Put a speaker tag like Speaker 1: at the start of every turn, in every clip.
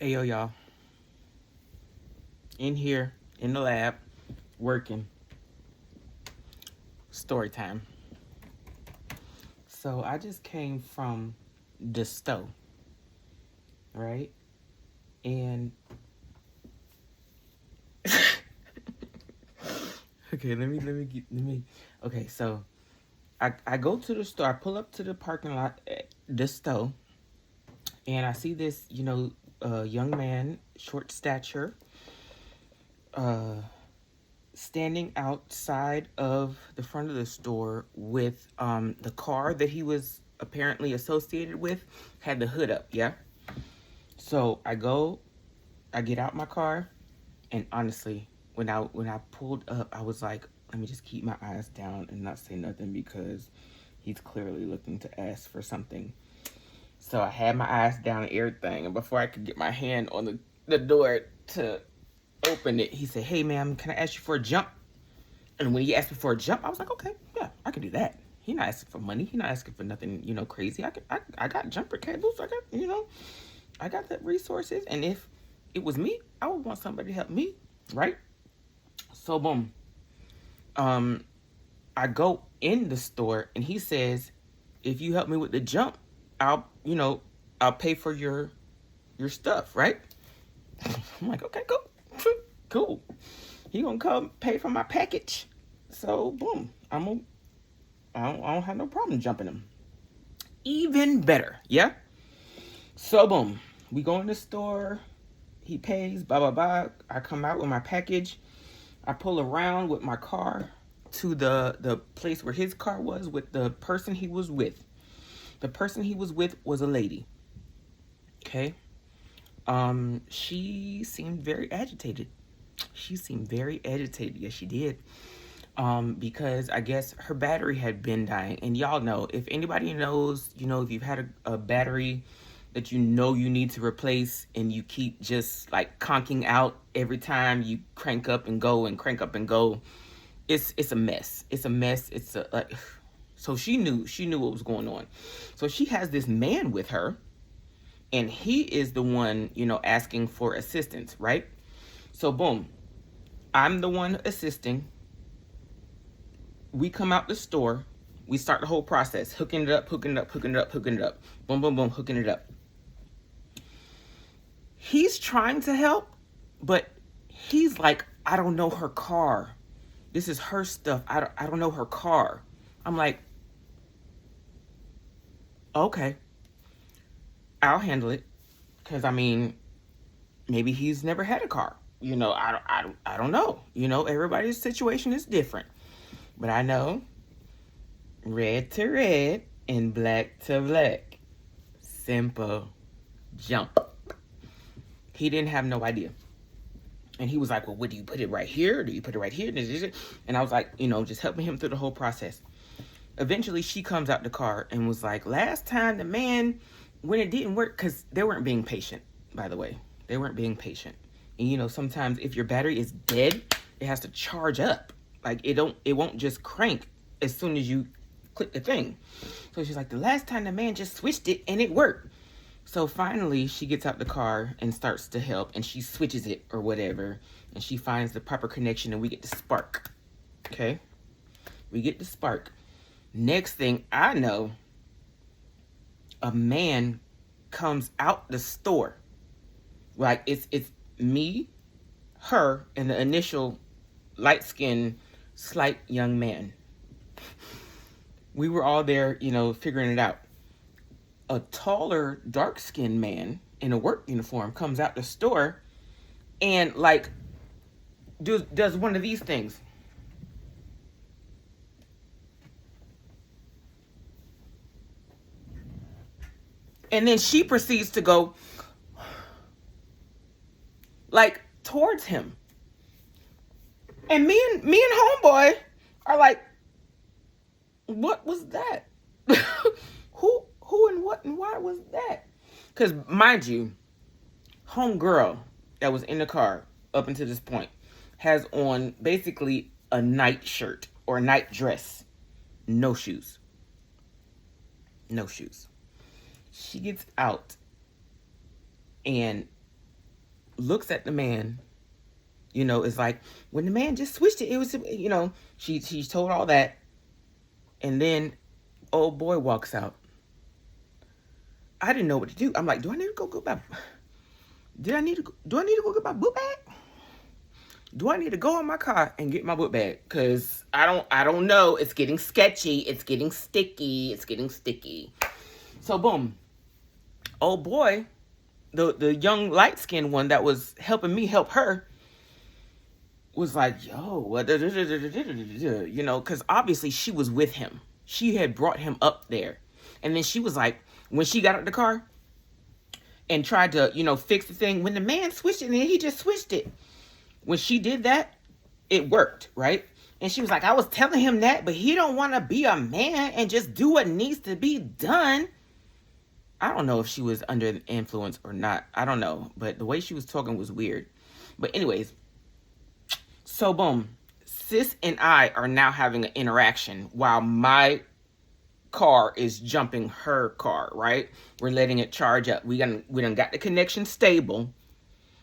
Speaker 1: Hey yo, y'all. In here, in the lab, working. Story time. So I just came from the stove, right? And okay, let me. Okay, so I go to the store. I pull up to the parking lot at the stove, and I see this, young man, short stature, uh, standing outside of the front of the store with the car that he was apparently associated with had the hood up, yeah? So I get out my car, and honestly, when I pulled up, I was like, let me just keep my eyes down and not say nothing because he's clearly looking to ask for something. So I had my eyes down and everything, and before I could get my hand on the door to open it, he said, "Hey ma'am, can I ask you for a jump?" And when he asked me for a jump, I was like, okay, yeah, I can do that. He not asking for money. He not asking for nothing, crazy. I got jumper cables. I got the resources. And if it was me, I would want somebody to help me, right? So boom. Um, I go in the store and he says, if you help me with the jump, I'll pay for your stuff, right? I'm like, okay, cool. Cool. He gonna come pay for my package. So boom. I don't have no problem jumping him. Even better, yeah? So boom. We go in the store, he pays, blah blah blah. I come out with my package. I pull around with my car to the place where his car was with the person he was with. The person he was with was a lady. Okay. She seemed very agitated. She seemed very agitated. Yes, she did. Because I guess her battery had been dying. And y'all know, if anybody knows, if you've had a battery that you need to replace and you keep just like conking out every time you crank up and go and crank up and go, it's a mess. It's a mess. It's a like, so she knew what was going on. So she has this man with her, and he is the one, asking for assistance, right? So boom, I'm the one assisting. We come out the store, we start the whole process, hooking it up, hooking it up, hooking it up, hooking it up, boom, boom, boom, hooking it up. He's trying to help, but he's like, I don't know her car. This is her stuff. I don't know her car. I'm like, okay, I'll handle it. Because, I mean, maybe he's never had a car. I don't know. Everybody's situation is different. But I know red to red and black to black. Simple. Jump. He didn't have no idea. And he was like, well, what do you put it right here? Do you put it right here? And I was like, just helping him through the whole process. Eventually, she comes out the car and was like, last time the man, when it didn't work, because they weren't being patient, by the way. They weren't being patient. And, sometimes if your battery is dead, it has to charge up. Like, it won't just crank as soon as you click the thing. So she's like, the last time the man just switched it and it worked. So finally, she gets out the car and starts to help, and she switches it or whatever, and she finds the proper connection, and we get the spark. Okay? We get the spark. Next thing I know, a man comes out the store. Like, it's me, her, and the initial light-skinned, slight young man. We were all there, figuring it out. A taller, dark-skinned man in a work uniform comes out the store and like does one of these things. And then she proceeds to go like towards him. And me and homeboy are like, what was that? who and what and why was that? Because mind you, homegirl that was in the car up until this point has on basically a night shirt or a night dress. No shoes. No shoes. She gets out and looks at the man, is like, when the man just switched it, it was, she's told all that. And then old boy walks out. I didn't know what to do. I'm like, do I need to go get my book bag? Do I need to go in my car and get my book bag? Because I don't know. It's getting sketchy. It's getting sticky. So boom. Old boy, the young light-skinned one that was helping me help her, was like, yo, because obviously she was with him. She had brought him up there. And then she was like, when she got out the car and tried to, fix the thing, when the man switched it, and he just switched it. When she did that, it worked, right? And she was like, I was telling him that, but he don't want to be a man and just do what needs to be done. I don't know if she was under the influence or not. I don't know. But the way she was talking was weird. But anyways, so boom. Sis and I are now having an interaction while my car is jumping her car, right? We're letting it charge up. We done got the connection stable.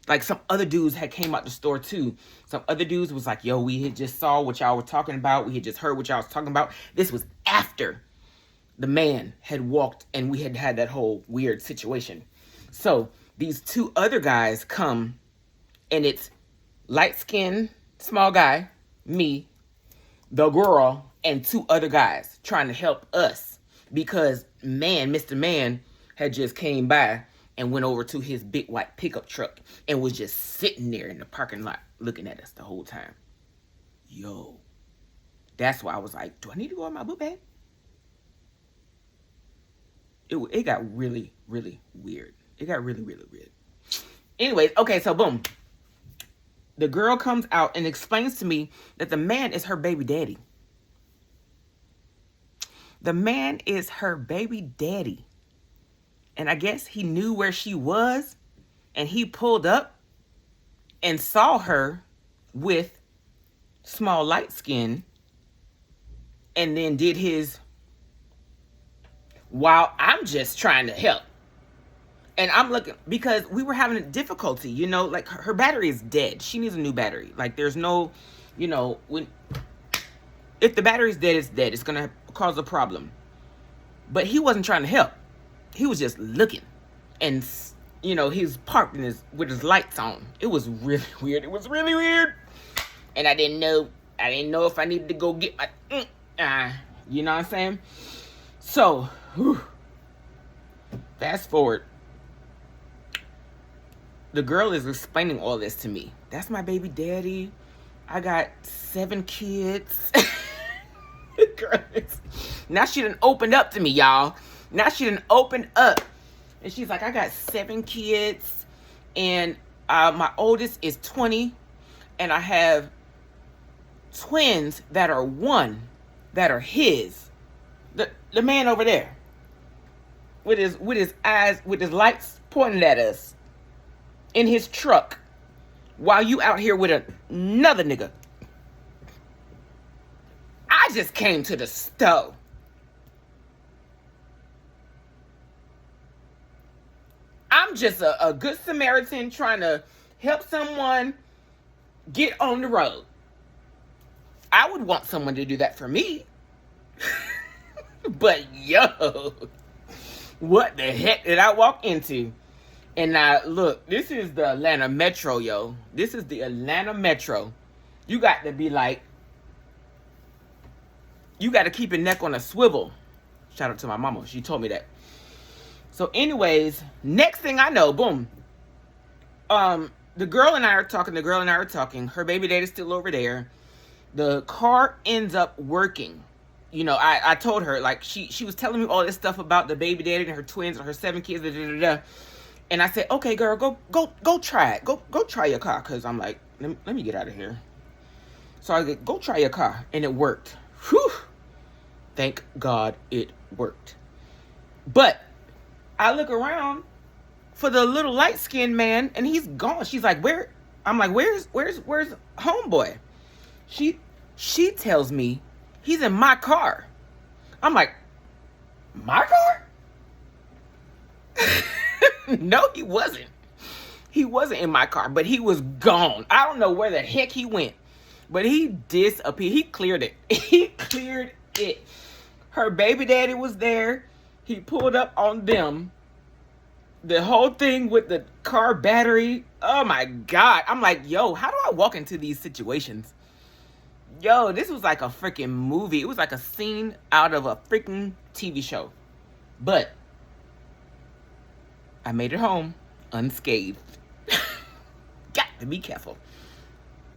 Speaker 1: Like, some other dudes had came out the store too. Some other dudes was like, yo, we had just saw what y'all were talking about. We had just heard what y'all was talking about. This was after the man had walked and we had had that whole weird situation. So these two other guys come, and it's light-skinned, small guy, me, the girl, and two other guys trying to help us because Mr. Man had just came by and went over to his big white pickup truck and was just sitting there in the parking lot looking at us the whole time. Yo, that's why I was like, do I need to go in my book bag? It got really, really weird. It got really, really weird. Anyways, okay, so boom. The girl comes out and explains to me that the man is her baby daddy. The man is her baby daddy. And I guess he knew where she was, and he pulled up and saw her with small light skin, and then did his, while I'm just trying to help. And I'm looking, because we were having a difficulty, like her battery is dead. She needs a new battery. Like, there's no, if the battery's dead, it's dead. It's going to cause a problem. But he wasn't trying to help. He was just looking, and he was parked with his lights on. It was really weird. And I didn't know if I needed to go get my, you know what I'm saying? So, fast forward. The girl is explaining all this to me. That's my baby daddy. I got 7 kids. Now she done opened up to me, y'all. Now she done opened up. And she's like, I got 7 kids. And my oldest is 20. And I have twins that are 1 that are his. The man over there. With his eyes, with his lights pointed at us. In his truck. While you out here with another nigga. I just came to the store. I'm just a good Samaritan trying to help someone get on the road. I would want someone to do that for me. But yo, what the heck did I walk into? And now, look, this is the Atlanta Metro, yo. This is the Atlanta Metro. You got to be like, you got to keep your neck on a swivel. Shout out to my mama. She told me that. So anyways, next thing I know, boom. The girl and I are talking. Her baby daddy's still over there. The car ends up working. I told her, like, she was telling me all this stuff about the baby daddy and her twins and her 7 kids, And I said, okay, girl, go try it. Go try your car. Because I'm like, let me get out of here. So I said, go try your car. And it worked. Whew. Thank God it worked. But I look around for the little light-skinned man, and he's gone. She's like, where? I'm like, where's homeboy? She tells me he's in my car. I'm like, my car? No, he wasn't. He wasn't in my car, but he was gone. I don't know where the heck he went, but he disappeared. He cleared it. He cleared it. Her baby daddy was there. He pulled up on them. The whole thing with the car battery. Oh my God. I'm like, yo, how do I walk into these situations? Yo, this was like a freaking movie. It was like a scene out of a freaking TV show. But I made it home unscathed. Got to be careful.